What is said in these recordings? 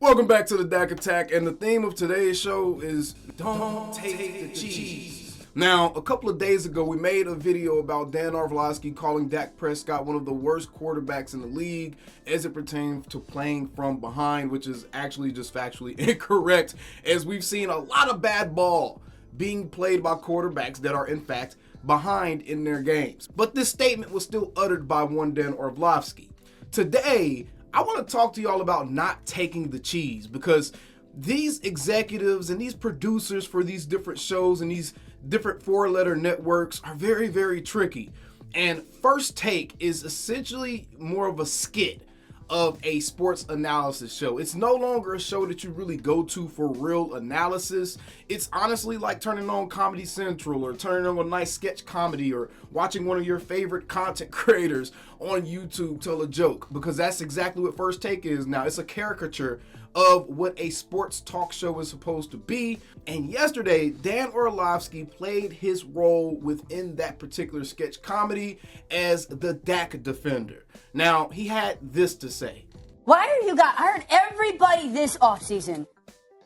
Welcome back to the Dak Attack, and the theme of today's show is Don't Take the Cheese. Now, a couple of days ago, we made a video about Dan Orlovsky calling Dak Prescott one of the worst quarterbacks in the league as it pertains to playing from behind, which is actually just factually incorrect, as we've seen a lot of bad ball being played by quarterbacks that are, in fact, behind in their games. But this statement was still uttered by one Dan Orlovsky. Today, I want to talk to y'all about not taking the cheese, because these executives and these producers for these different shows and these different four-letter networks are very, very tricky. And First Take is essentially more of a skit of a sports analysis show. It's no longer a show that you really go to for real analysis. It's honestly like turning on Comedy Central or turning on a nice sketch comedy or watching one of your favorite content creators on YouTube tell a joke, because that's exactly what First Take is now. It's a caricature of what a sports talk show is supposed to be. And yesterday, Dan Orlovsky played his role within that particular sketch comedy as the Dak defender. Now, he had this to say. Why are you guys? I heard everybody this offseason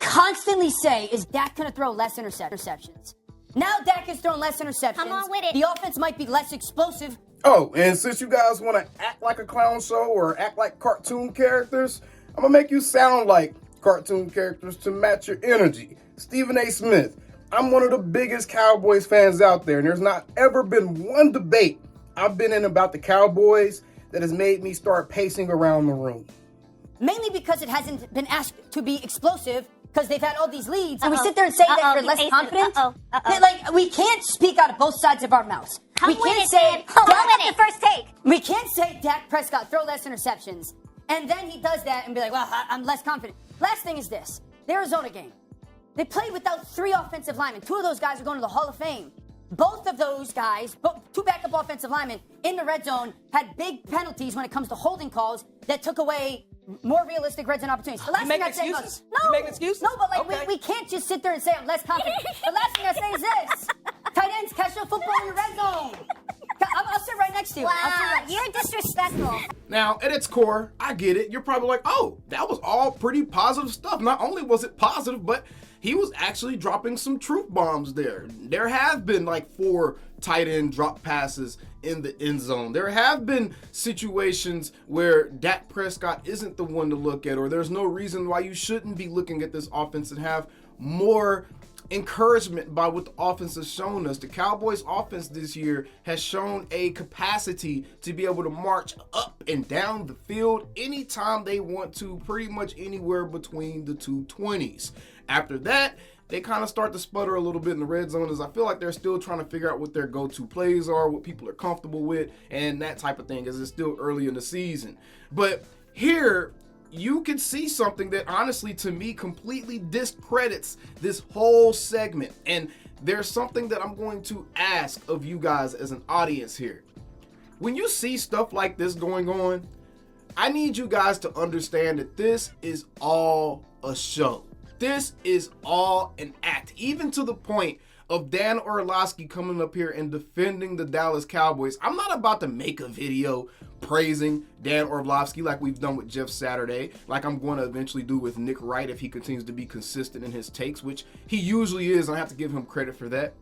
constantly say, is Dak going to throw less interceptions? Now Dak has thrown less interceptions. Come on with it. The offense might be less explosive. Oh, and since you guys want to act like a clown show or act like cartoon characters, I'm going to make you sound like cartoon characters to match your energy. Stephen A. Smith, I'm one of the biggest Cowboys fans out there, and there's not ever been one debate I've been in about the Cowboys that has made me start pacing around the room. Mainly because it hasn't been asked to be explosive, because they've had all these leads. And we sit there and say that we're less confident. Like, we can't speak out of both sides of our mouths. We can't say, the First Take. We can't say Dak Prescott throw less interceptions, and then he does that and be like, well, I'm less confident. Last thing is this. The Arizona game. They played without 3 offensive linemen. 2 of those guys are going to the Hall of Fame. Both of those guys, 2 backup offensive linemen in the red zone, had big penalties when it comes to holding calls that took away more realistic red zone opportunities. The last thing I say is, no, but like we can't just sit there and say I'm less confident. The last thing I say is this: tight ends catch the football in your red zone. I'll sit right next to you. Wow, you're disrespectful. Now, at its core, I get it. You're probably like, oh, that was all pretty positive stuff. Not only was it positive, but he was actually dropping some truth bombs there. There have been like 4 tight end drop passes in the end zone. There have been situations where Dak Prescott isn't the one to look at, or there's no reason why you shouldn't be looking at this offense and have more encouragement by what the offense has shown us. The Cowboys offense this year has shown a capacity to be able to march up and down the field anytime they want to, pretty much anywhere between the 220s. After that, they kind of start to sputter a little bit in the red zone, as I feel like they're still trying to figure out what their go-to plays are, what people are comfortable with, and that type of thing, as it's still early in the season. But here, you can see something that honestly to me completely discredits this whole segment. And there's something that I'm going to ask of you guys as an audience here. When you see stuff like this going on, I need you guys to understand that this is all a show. This is all an act, even to the point of Dan Orlovsky coming up here and defending the Dallas Cowboys. I'm not about to make a video praising Dan Orlovsky like we've done with Jeff Saturday, like I'm going to eventually do with Nick Wright if he continues to be consistent in his takes, which he usually is, and I have to give him credit for that.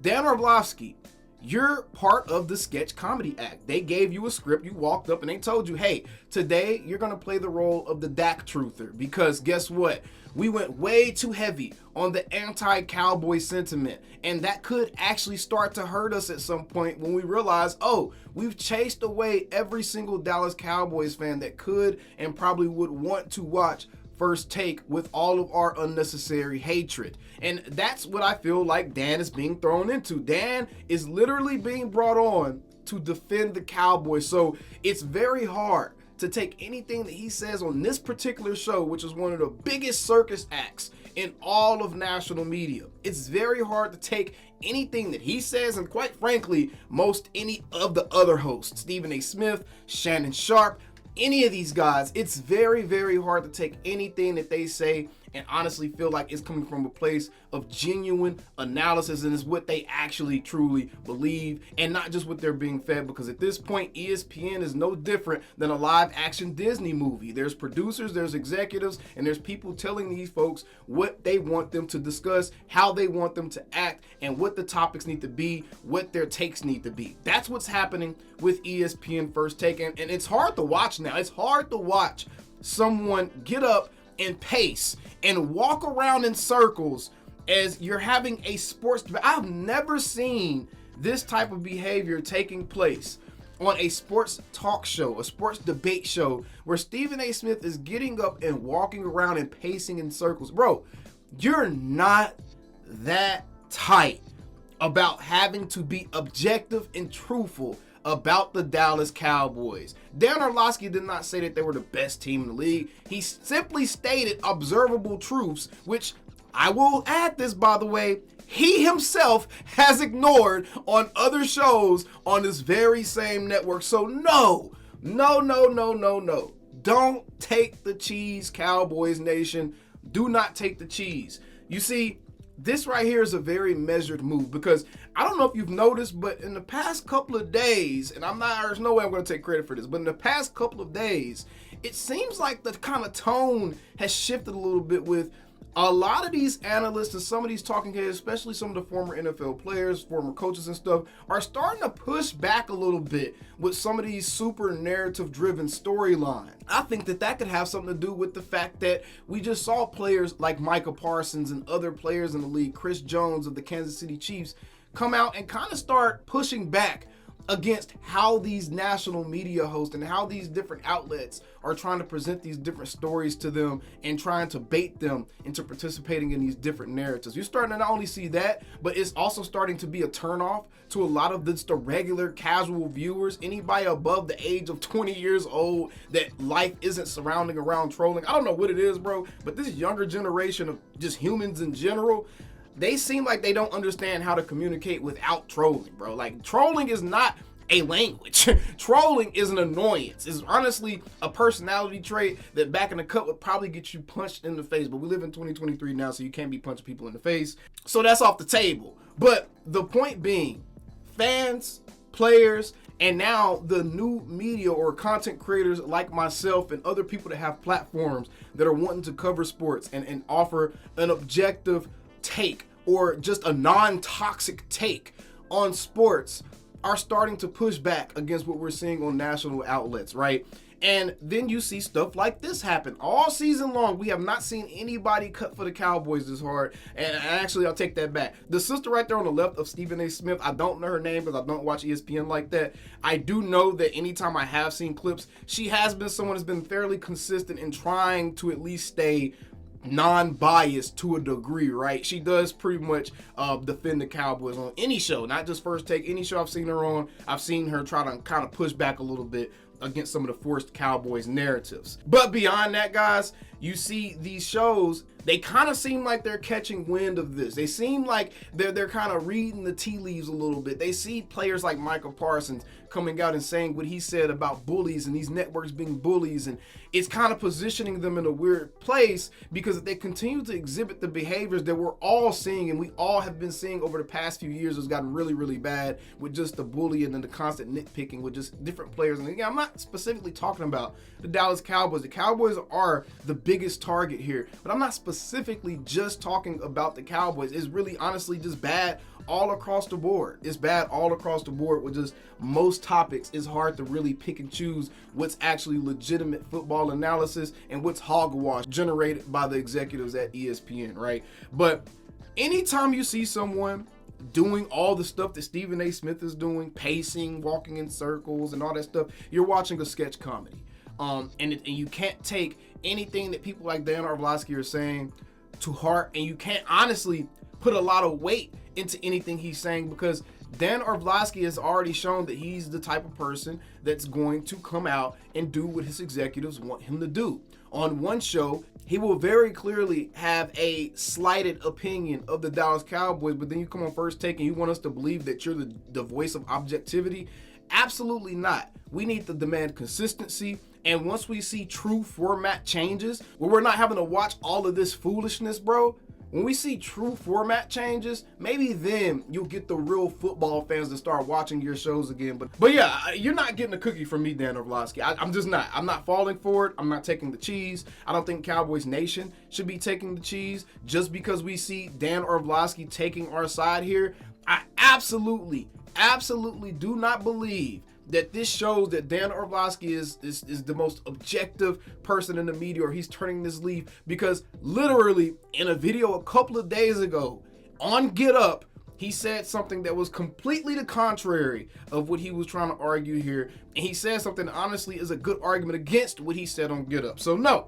Dan Orlovsky, you're part of the sketch comedy act. They gave you a script, you walked up and they told you, hey, today you're going to play the role of the Dak truther, because guess what? We went way too heavy on the anti-Cowboy sentiment, and that could actually start to hurt us at some point when we realize, oh, we've chased away every single Dallas Cowboys fan that could and probably would want to watch First Take with all of our unnecessary hatred. And that's what I feel like Dan is being thrown into. Dan is literally being brought on to defend the Cowboys. So it's very hard to take anything that he says on this particular show, which is one of the biggest circus acts in all of national media. It's very hard to take anything that he says, and quite frankly, any of the other hosts, Stephen A. Smith, Shannon Sharp, any of these guys, it's very, very hard to take anything that they say and honestly feel like it's coming from a place of genuine analysis and is what they actually truly believe and not just what they're being fed, because at this point ESPN is no different than a live action Disney movie. There's producers, there's executives, and there's people telling these folks what they want them to discuss, how they want them to act, and what the topics need to be, what their takes need to be. That's what's happening with ESPN First Take, and it's hard to watch now. It's hard to watch someone get up and pace and walk around in circles as you're having a sports debate. I've never seen this type of behavior taking place on a sports talk show, a sports debate show, where Stephen A. Smith is getting up and walking around and pacing in circles. Bro, you're not that tight about having to be objective and truthful about the Dallas Cowboys. Dan Orlovsky did not say that they were the best team in the league. He simply stated observable truths, which I will add this, by the way, he himself has ignored on other shows on this very same network. So no. Don't take the cheese, Cowboys Nation. Do not take the cheese. You see, this right here is a very measured move, because I don't know if you've noticed, but in the past couple of days, and there's no way I'm going to take credit for this, but in the past couple of days, it seems like the kind of tone has shifted a little bit with a lot of these analysts and some of these talking heads, especially some of the former NFL players, former coaches and stuff, are starting to push back a little bit with some of these super narrative-driven storylines. I think that could have something to do with the fact that we just saw players like Micah Parsons and other players in the league, Chris Jones of the Kansas City Chiefs, come out and kind of start pushing back against how these national media hosts and how these different outlets are trying to present these different stories to them and trying to bait them into participating in these different narratives. You're starting to not only see that, but it's also starting to be a turnoff to a lot of the regular casual viewers, anybody above the age of 20 years old, that life isn't surrounding around trolling. I don't know what it is, bro, but this younger generation of just humans in general, they seem like they don't understand how to communicate without trolling, bro. Like, trolling is not a language. Trolling is an annoyance. It's honestly a personality trait that back in the cut would probably get you punched in the face. But we live in 2023 now, so you can't be punching people in the face. So that's off the table. But the point being, fans, players, and now the new media or content creators like myself and other people that have platforms that are wanting to cover sports and offer an objective take or just a non-toxic take on sports are starting to push back against what we're seeing on national outlets, right? And then you see stuff like this happen. All season long, we have not seen anybody cut for the Cowboys this hard. And actually, I'll take that back. The sister right there on the left of Stephen A. Smith, I don't know her name because I don't watch ESPN like that. I do know that anytime I have seen clips, she has been someone who's been fairly consistent in trying to at least stay non-biased to a degree, right? She does pretty much defend the Cowboys on any show, not just First Take. Any show I've seen her on, I've seen her try to kind of push back a little bit against some of the forced Cowboys narratives. But beyond that, guys, you see these shows, they kind of seem like they're catching wind of this. They seem like they're kind of reading the tea leaves a little bit. They see players like Michael Parsons coming out and saying what he said about bullies and these networks being bullies, and it's kind of positioning them in a weird place because they continue to exhibit the behaviors that we're all seeing and we all have been seeing over the past few years. Has gotten really, really bad with just the bullying and the constant nitpicking with just different players. And again, I'm not specifically talking about the Dallas Cowboys. The Cowboys are the biggest target here, but I'm not specifically just talking about the Cowboys. It's really honestly just bad all across the board. It's bad all across the board with just most topics. It's hard to really pick and choose what's actually legitimate football analysis and what's hogwash generated by the executives at ESPN, right? But anytime you see someone doing all the stuff that Stephen A. Smith is doing, pacing, walking in circles and all that stuff, you're watching a sketch comedy. And you can't take anything that people like Dan Orlovsky are saying to heart, and you can't honestly put a lot of weight into anything he's saying, because Dan Orlovsky has already shown that he's the type of person that's going to come out and do what his executives want him to do. On one show, he will very clearly have a slighted opinion of the Dallas Cowboys, but then you come on First Take and you want us to believe that you're the voice of objectivity. Absolutely not. We need to demand consistency. And once we see true format changes, where we're not having to watch all of this foolishness, bro, when we see true format changes, maybe then you'll get the real football fans to start watching your shows again. But yeah, you're not getting a cookie from me, Dan Orlovsky. I'm just not. I'm not falling for it. I'm not taking the cheese. I don't think Cowboys Nation should be taking the cheese just because we see Dan Orlovsky taking our side here. I absolutely do not believe that this shows that Dan Orlovsky is the most objective person in the media, or he's turning this leaf, because literally in a video a couple of days ago on Get Up, he said something that was completely the contrary of what he was trying to argue here. And he said something that honestly is a good argument against what he said on Get Up. So no,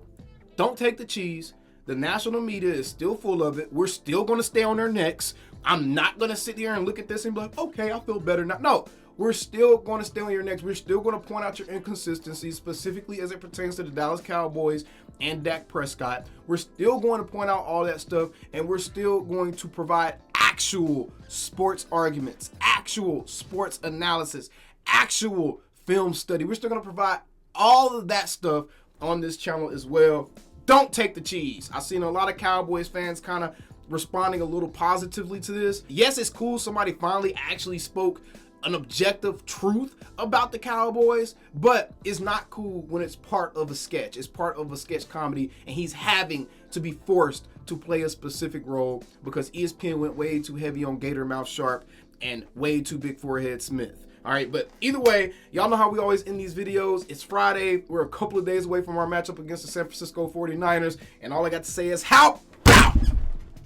don't take the cheese. The national media is still full of it. We're still going to stay on their necks. I'm not going to sit here and look at this and be like, okay, I feel better now. No. We're still going to stay on your necks. We're still going to point out your inconsistencies, specifically as it pertains to the Dallas Cowboys and Dak Prescott. We're still going to point out all that stuff, and we're still going to provide actual sports arguments, actual sports analysis, actual film study. We're still going to provide all of that stuff on this channel as well. Don't take the cheese. I've seen a lot of Cowboys fans kind of responding a little positively to this. Yes, it's cool somebody finally actually spoke an objective truth about the Cowboys, but it's not cool when it's part of a sketch. It's part of a sketch comedy, and he's having to be forced to play a specific role because ESPN went way too heavy on Gator Mouth Sharp and way too big forehead Smith. All right, but either way, y'all know how we always end these videos. It's Friday. We're a couple of days away from our matchup against the San Francisco 49ers, and all I got to say is how about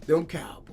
them Cowboys?